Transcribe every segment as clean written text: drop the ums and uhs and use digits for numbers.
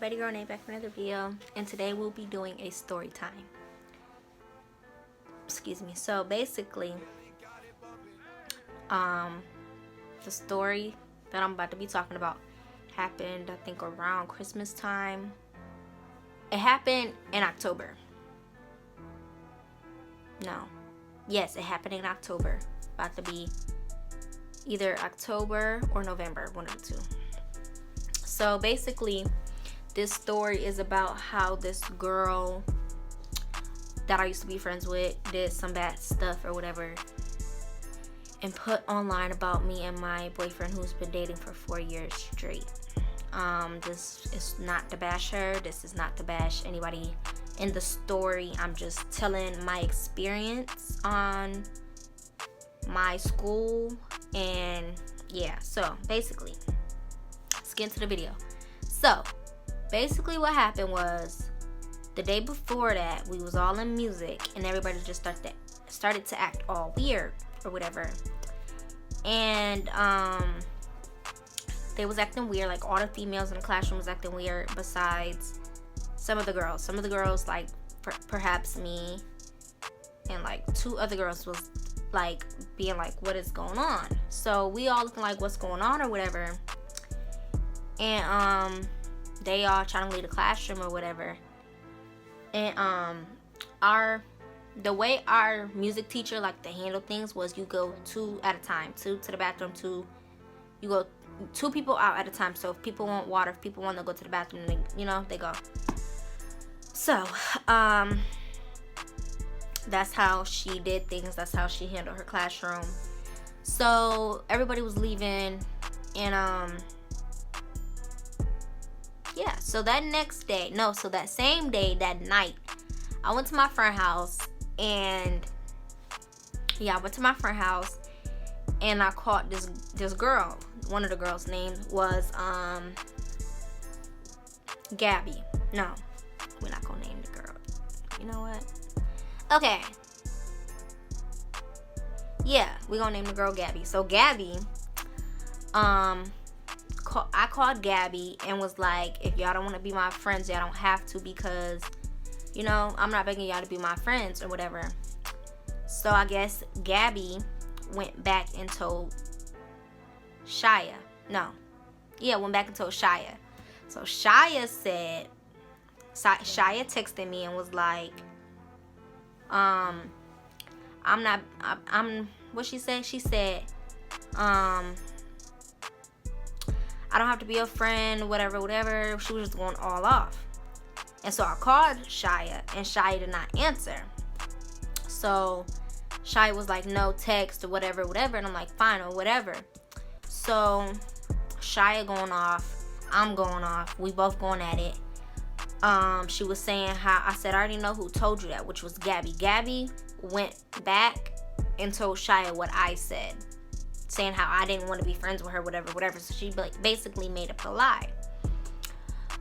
Bhaddie girl named back for another video, and today we'll be doing a story time. Excuse me. So basically, the story that I'm about to be talking about happened, I think, around Christmas time. It happened in October. No. Yes, it happened in October. About to be either October or November, one of the two. So basically, this story is about how this girl that I used to be friends with did some bad stuff or whatever and put online about me and my boyfriend who's been dating for 4 years straight. This is not to bash her. This is not to bash anybody in the story. I'm just telling my experience on my school, and yeah, so basically, let's get into the video. So basically what happened was, the day before that, we was all in music and everybody just started to act all weird or whatever, and they was acting weird. Like, all the females in the classroom was acting weird besides some of the girls, like perhaps me, and like 2 other girls was like being like, what is going on? So we all looking like, what's going on or whatever, and they all trying to leave the classroom or whatever. And the way our music teacher liked to handle things was, you go 2 at a time, 2 to the bathroom, 2, you go 2 people out at a time. So if people want water, if people want to go to the bathroom, they go. So that's how she did things. That's how she handled her classroom. So everybody was leaving, and yeah, so that same day, that night, I went to my friend's house, and I caught this girl. One of the girls' name was Gabby. No, we're not gonna name the girl. You know what? Okay. Yeah, we're gonna name the girl Gabby. So Gabby, I called Gabby and was like, if y'all don't want to be my friends, y'all don't have to, because I'm not begging y'all to be my friends or whatever. So I guess Gabby went back and told Shia. Went back and told Shia. So Shia texted me and was like, what she said? She said, I don't have to be a friend, whatever. She was just going all off. And so I called Shia, and Shia did not answer. So Shia was like, no, text or whatever. And I'm like, fine, or whatever. So Shia going off, I'm going off. We both going at it. She was saying how I said, I already know who told you that, which was Gabby. Gabby went back and told Shia what I said, saying how I didn't want to be friends with her, whatever. So she basically made up a lie.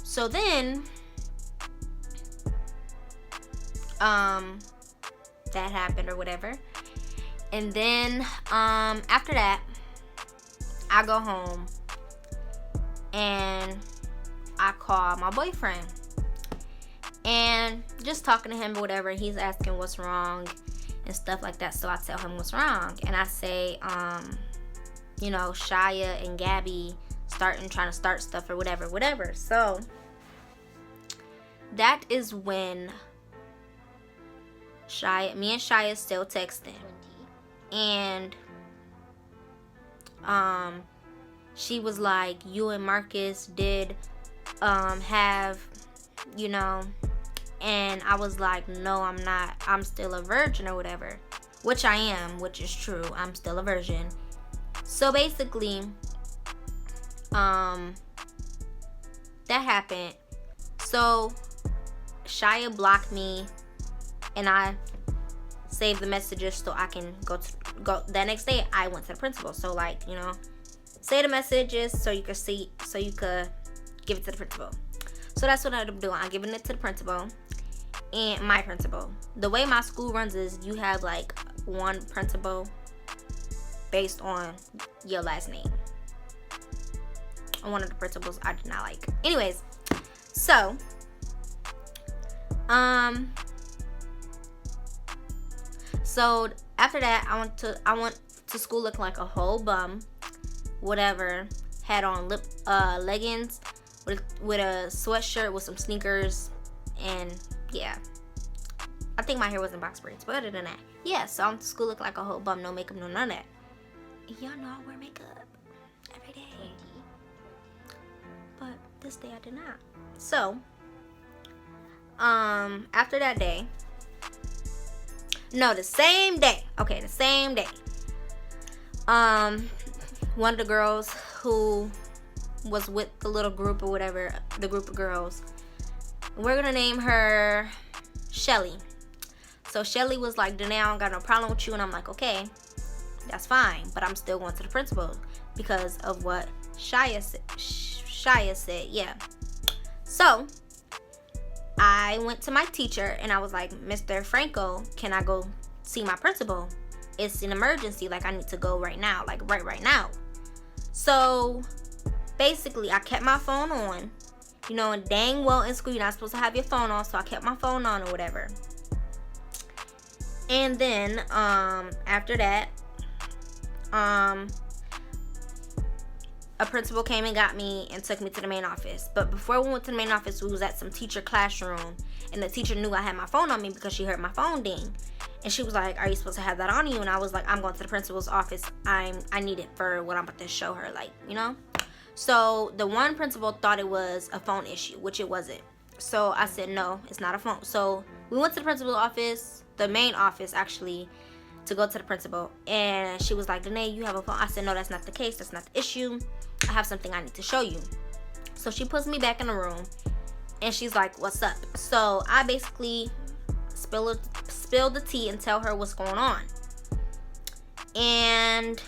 So then, that happened or whatever. And then, after that, I go home and I call my boyfriend and just talking to him or whatever. He's asking what's wrong and stuff like that. So I tell him what's wrong, and I say, Shia and Gabby trying to start stuff or whatever. So that is when me and Shia still texting, and she was like, you and Marcus did have, and I was like, no, I'm not. I'm still a virgin or whatever, which I am, which is true. I'm still a virgin. So basically, that happened. So Shia blocked me, and I saved the messages so I can go. The next day, I went to the principal. So save the messages so you could give it to the principal. So that's what I ended up doing. I'm giving it to the principal, and my principal. The way my school runs is, you have like one principal based on your last name. One of the principals I did not like. Anyways, So, so after that, I went to school looking like a whole bum, whatever. Had on leggings with a sweatshirt with some sneakers, and yeah, I think my hair was in box braids. But other than that, yeah. So I'm to school looking like a whole bum, no makeup, no none of that. And y'all know I wear makeup every day, but this day I did not. So, after that day, no, the same day. Okay, the same day. One of the girls who was with the little group or whatever, the group of girls, we're gonna name her Shelly. So Shelly was like, Danae, I don't got no problem with you. And I'm like, okay, that's fine, but I'm still going to the principal because of what Shia said. Yeah. So I went to my teacher and I was like, Mr. Franco, can I go see my principal? It's an emergency. Like, I need to go right now. Like, right now. So basically, I kept my phone on. You know, and dang well in school, you're not supposed to have your phone on. So I kept my phone on or whatever. And then, after that, a principal came and got me and took me to the main office. But before we went to the main office, we was at some teacher classroom. And the teacher knew I had my phone on me because she heard my phone ding. And she was like, are you supposed to have that on you? And I was like, I'm going to the principal's office. I need it for what I'm about to show her, like, you know? So the one principal thought it was a phone issue, which it wasn't. So I said, no, it's not a phone. So we went to the principal's office, the main office, actually, to go to the principal. And she was like, Danae, you have a phone? I said, no, that's not the case. That's not the issue. I have something I need to show you. So she puts me back in the room. And she's like, what's up? So I basically spill the tea and tell her what's going on. And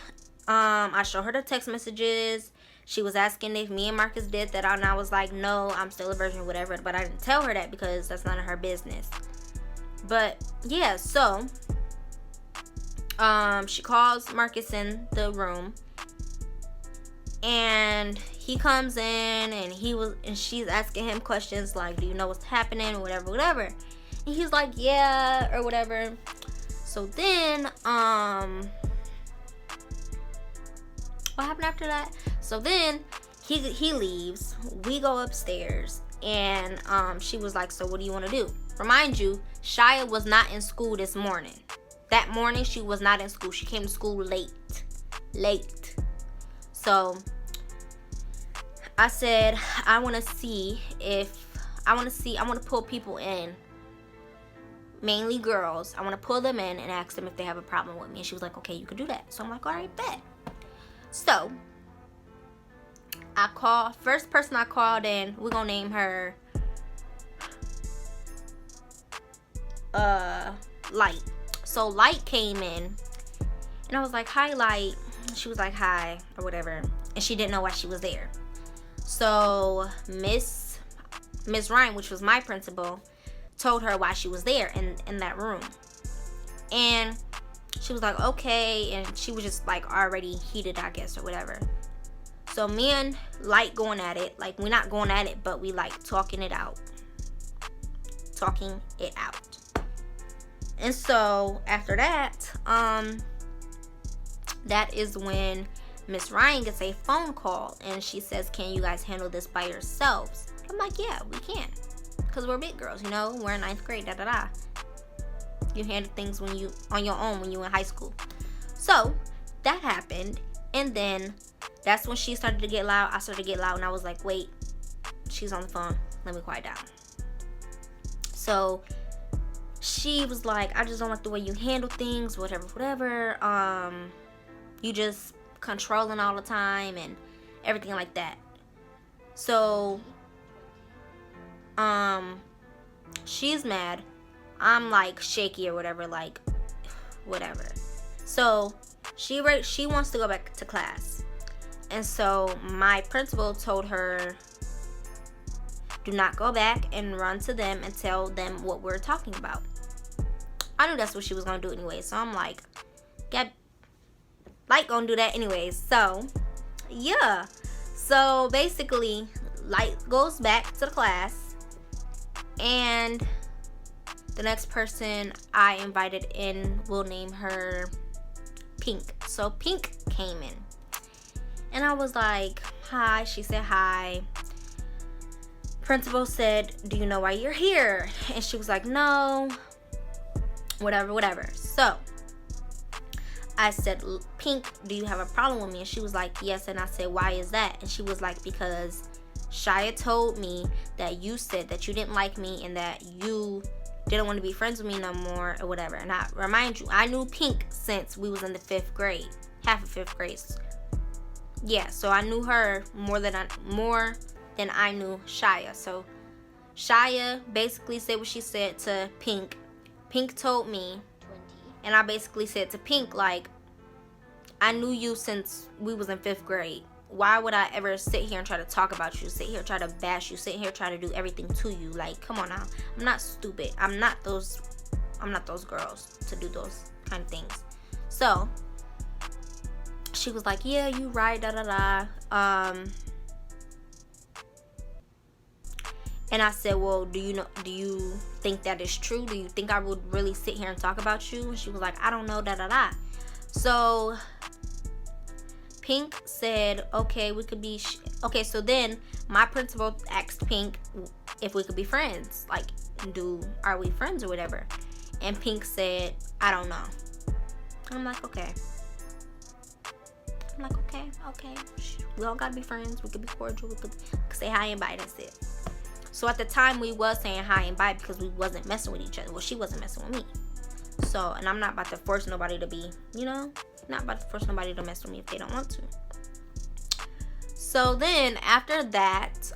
I show her the text messages. She was asking if me and Marcus did that, and I was like, no, I'm still a virgin, whatever. But I didn't tell her that because that's none of her business. But yeah, so she calls Marcus in the room, and he comes in, and she's asking him questions like, do you know what's happening, whatever. And he's like, yeah, or whatever. So then, what happened after that? So then he leaves. We go upstairs, and she was like, so what do you want to do? Remind you, Shia was not in school this morning. That morning she was not in school. She came to school late. So I said, I want to pull people in, mainly girls. I want to pull them in and ask them if they have a problem with me. And she was like, okay, you can do that. So I'm like, all right, bet. So first person I called in, we're gonna name her Light. So Light came in, and I was like, hi, Light. She was like, hi, or whatever, and she didn't know why she was there. So Miss Ryan, which was my principal, told her why she was there in that room. And she was like, okay, and she was just like already heated, I guess, or whatever. So me and Light going at it, like, we're not going at it, but we like talking it out. And so after that, that is when Miss Ryan gets a phone call, and she says, can you guys handle this by yourselves? I'm like, yeah, we can, because we're big girls, you know, we're in 9th grade, You handle things on your own when you're in high school. So that happened, and then that's when she started to get loud. I started to get loud, and I was like, wait, she's on the phone. Let me quiet down. So she was like, I just don't like the way you handle things, whatever. You just controlling all the time and everything like that. So she's mad. I'm like shaky or whatever, like whatever. So she wants to go back to class. And so my principal told her, do not go back and run to them and tell them what we're talking about. I knew that's what she was going to do anyway. So I'm like, Light gonna do that anyways. So yeah. So basically, Light goes back to the class. And the next person I invited in, we'll name her Pink. So Pink came in. And I was like, hi. She said hi. Principal said, do you know why you're here? And she was like, no. Whatever. So I said, Pink, do you have a problem with me? And she was like, yes. And I said, why is that? And she was like, because Shia told me that you said that you didn't like me and that you didn't want to be friends with me no more or whatever. And I remind you, I knew Pink since we was in the 5th grade, half of 5th grade. Yeah, so I knew her more than I knew Shia. So Shia basically said what she said to Pink. Pink told me, and I basically said to Pink, like, I knew you since we was in 5th grade. Why would I ever sit here and try to talk about you, sit here try to bash you, sit here try to do everything to you? Like, come on now. I'm not stupid. I'm not those girls to do those kind of things. So she was like, yeah, you right, and I said, well, do you think that is true? Do you think I would really sit here and talk about you? And she was like, I don't know, So Pink said, okay, we could be okay. So then my principal asked Pink if we could be friends, like, are we friends or whatever? And Pink said, I don't know. I'm like, okay, we all gotta be friends, we could be cordial, we could say hi and bye, that's it. So at the time we was saying hi and bye because we wasn't messing with each other. Well, she wasn't messing with me. So, and I'm not about to force nobody to be, not about to force nobody to mess with me if they don't want to. So then after that,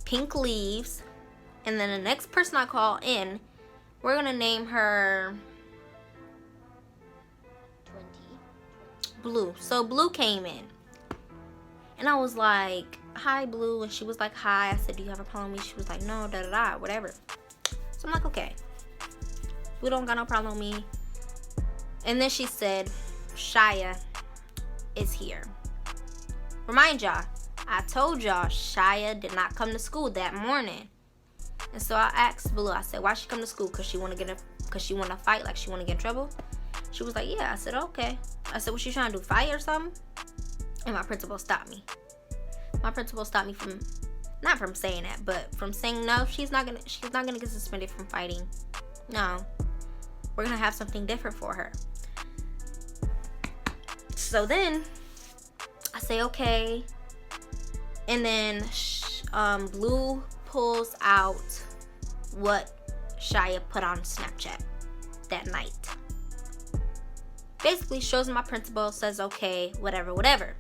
Pink leaves, and then the next person I call in, we're gonna name her Blue. So Blue came in, and I was like, hi, Blue. And she was like, hi. I said, do you have a problem with me? She was like, no, whatever. So I'm like, okay, we don't got no problem with me. And then she said, Shia is here. Remind y'all, I told y'all Shia did not come to school that morning. And so I asked Blue, I said, why she come to school? Because she want to fight, like she want to get in trouble? She was like, yeah. I said, okay. I said, what she trying to do, fight or something? And my principal stopped me. My principal stopped me from, not from saying that, but from saying no, she's not gonna get suspended from fighting. No, we're gonna have something different for her. So then I say, okay. And then Blue pulls out what Shia put on Snapchat that night. Basically shows my principal, says, okay, whatever.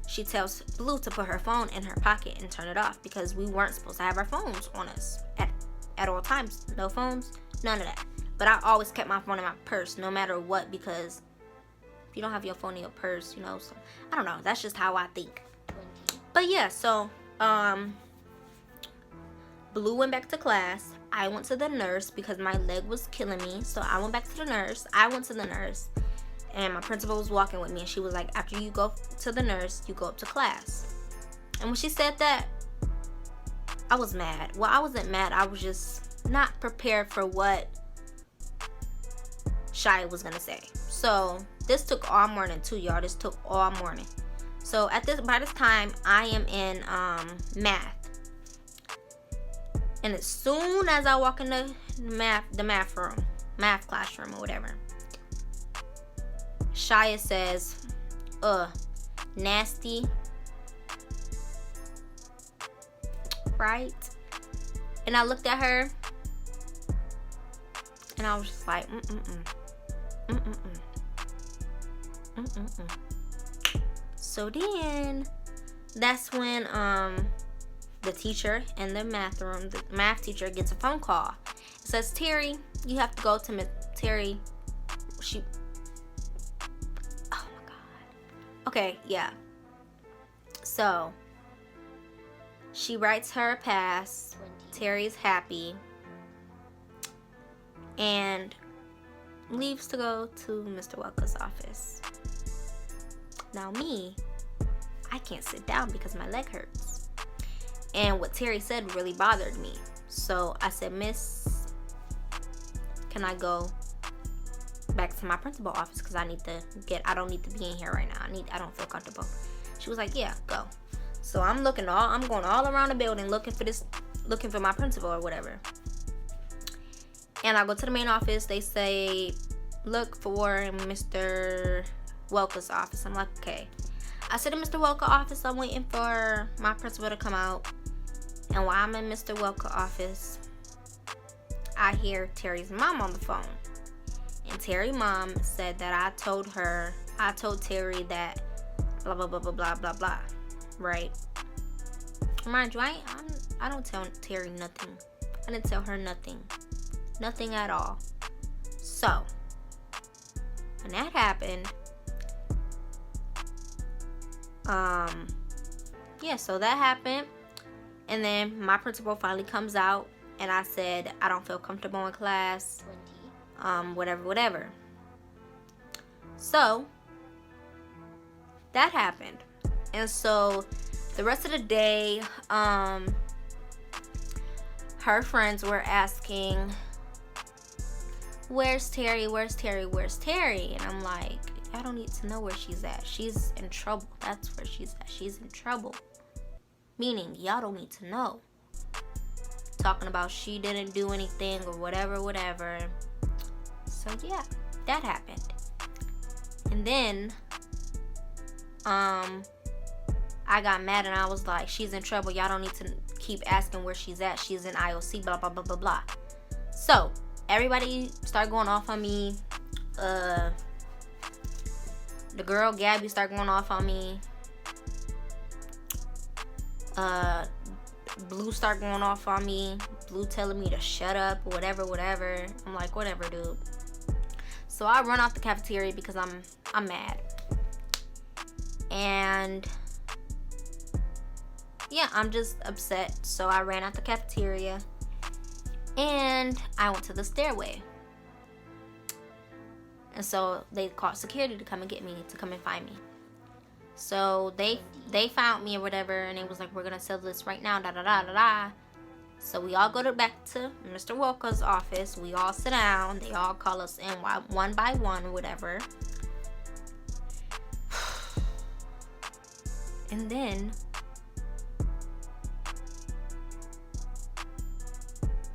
She tells Blue to put her phone in her pocket and turn it off because we weren't supposed to have our phones on us at all times. No phones, none of that. But I always kept my phone in my purse no matter what, because if you don't have your phone in your purse, so I don't know. That's just how I think. But yeah, so Blue went back to class. I went to the nurse because my leg was killing me. So I went back to the nurse. And my principal was walking with me, and she was like, after you go to the nurse, you go up to class. And when she said that, I was mad. Well, I wasn't mad. I was just not prepared for what Shia was gonna say. So this took all morning too, y'all. This took all morning. So by this time, I am in math. And as soon as I walk in the math classroom or whatever, Shia says, nasty, right? And I looked at her, and I was just like, So then, that's when the teacher in the math teacher gets a phone call. It says, Terry, you have to go to Miss Terry. Oh my God. Okay, yeah. So she writes her a pass. Terry's happy and leaves to go to Mr. Welker's office. Now me, I can't sit down because my leg hurts. And what Terry said really bothered me. So I said, Miss, can I go back to my principal office? Because I don't need to be in here right now. I don't feel comfortable. She was like, yeah, go. So I'm going all around the building looking for my principal or whatever. And I go to the main office. They say, look for Mr. Welker's office. I'm like, okay. I sit in Mr. Welker's office. I'm waiting for my principal to come out. And while I'm in Mr. Welker's office, I hear Terry's mom on the phone. And Terry's mom said that I told Terry that blah, blah, blah, blah, blah, blah, blah. Right? Mind you, I don't tell Terry nothing. I didn't tell her nothing. Nothing at all. So, when that happened, so that happened. And then my principal finally comes out, and I said, I don't feel comfortable in class. Whatever. So, that happened. And so, the rest of the day, her friends were asking, where's Terry? Where's Terry? Where's Terry? And I'm like, I don't need to know where she's at. She's in trouble. That's where she's at. She's in trouble. Meaning, y'all don't need to know. Talking about she didn't do anything or whatever. So, yeah, that happened. And then, I got mad and I was like, she's in trouble. Y'all don't need to keep asking where she's at. She's in IOC, blah, blah, blah, blah, blah. So, everybody started going off on me. The girl, Gabby, started going off on me. Blue started going off on me. Blue telling me to shut up, whatever. I'm like, whatever, dude. So I run out the cafeteria because I'm mad. And yeah, I'm just upset. So I ran out the cafeteria and I went to the stairway. And so they called security to come and get me, to come and find me. So they found me or whatever, and it was like, we're gonna settle this right now, da da da da da. So we all go back to Mr. Welker's office. We all sit down. They all call us in one by one or whatever. And then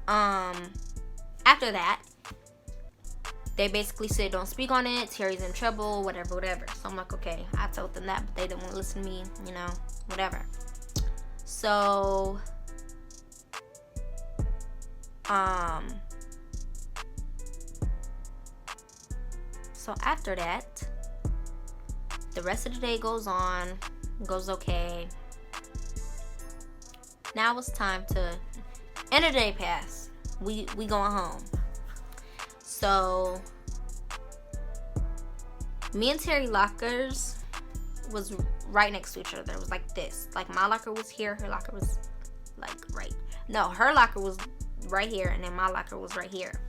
after that, they basically said, don't speak on it, Terry's in trouble, whatever. So I'm like, okay. I told them that, but they didn't want to listen to me, whatever. So after that, the rest of the day goes okay. Now it's time to end of the day pass. We going home. So me and Terry lockers was right next to each other. It was like this. Like my locker was here, her locker was like right. No, her locker was right here, and then my locker was right here.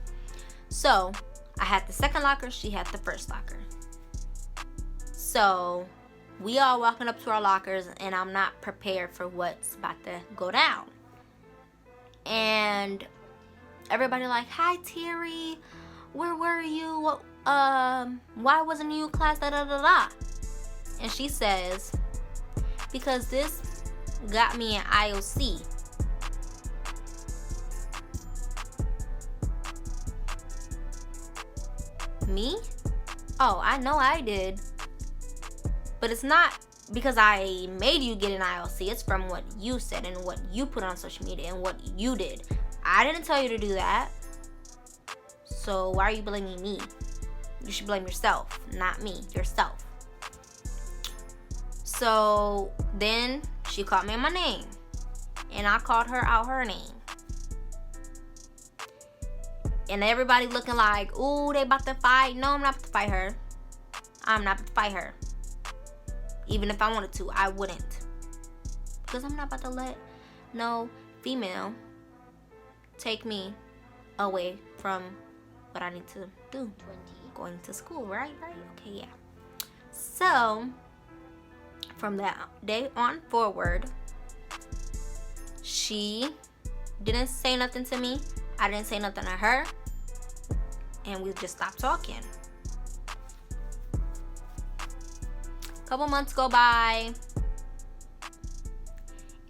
So I had the second locker, she had the first locker. So we all walking up to our lockers, and I'm not prepared for what's about to go down. And everybody like, hi Terry, where were you? Why wasn't you in class? Da da da da. And she says, because this got me an IOC. Me? Oh, I know I did. But it's not because I made you get an IOC. It's from what you said and what you put on social media and what you did. I didn't tell you to do that. So why are you blaming me? You should blame yourself, not me, yourself. So then she called me my name, and I called her out her name. And everybody looking like, ooh, they about to fight. No, I'm not about to fight her. I'm not about to fight her. Even if I wanted to, I wouldn't. Because I'm not about to let no female take me away from what I need to do. Going to school, right? Okay, yeah. So, from that day on forward, She didn't say nothing to me. I didn't say nothing to her. And we just stopped talking. A couple months go by.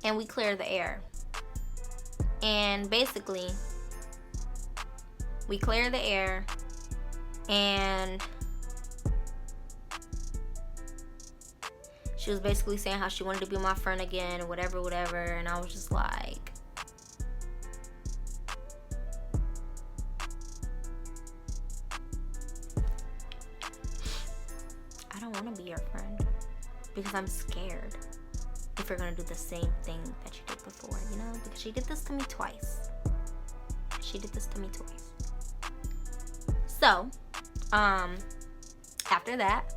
And we clear the air. And basically, we clear the air. And she was basically saying how she wanted to be my friend again, or whatever. And I was just like, I don't want to be your friend, because I'm scared if you're gonna do the same thing that you did before, you know? Because she did this to me twice. So, after that,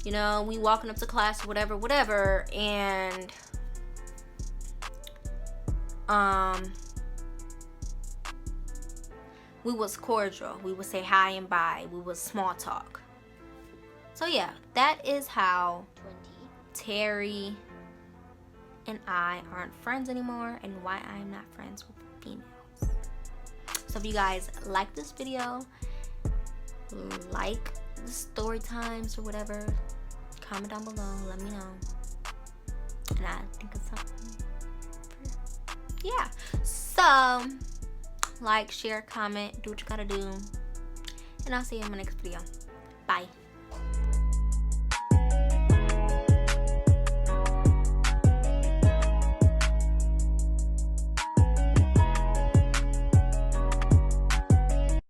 you know, we walking up to class, whatever, and we was cordial. We would say hi and bye. We was small talk. So yeah, that is how Terry and I aren't friends anymore, and why I'm not friends with females. So if you guys like this video, like the story times or whatever, comment down below, let me know, and I think of something for you. Yeah, so like, share, comment, do what you gotta do, and I'll see you in my next video. Bye.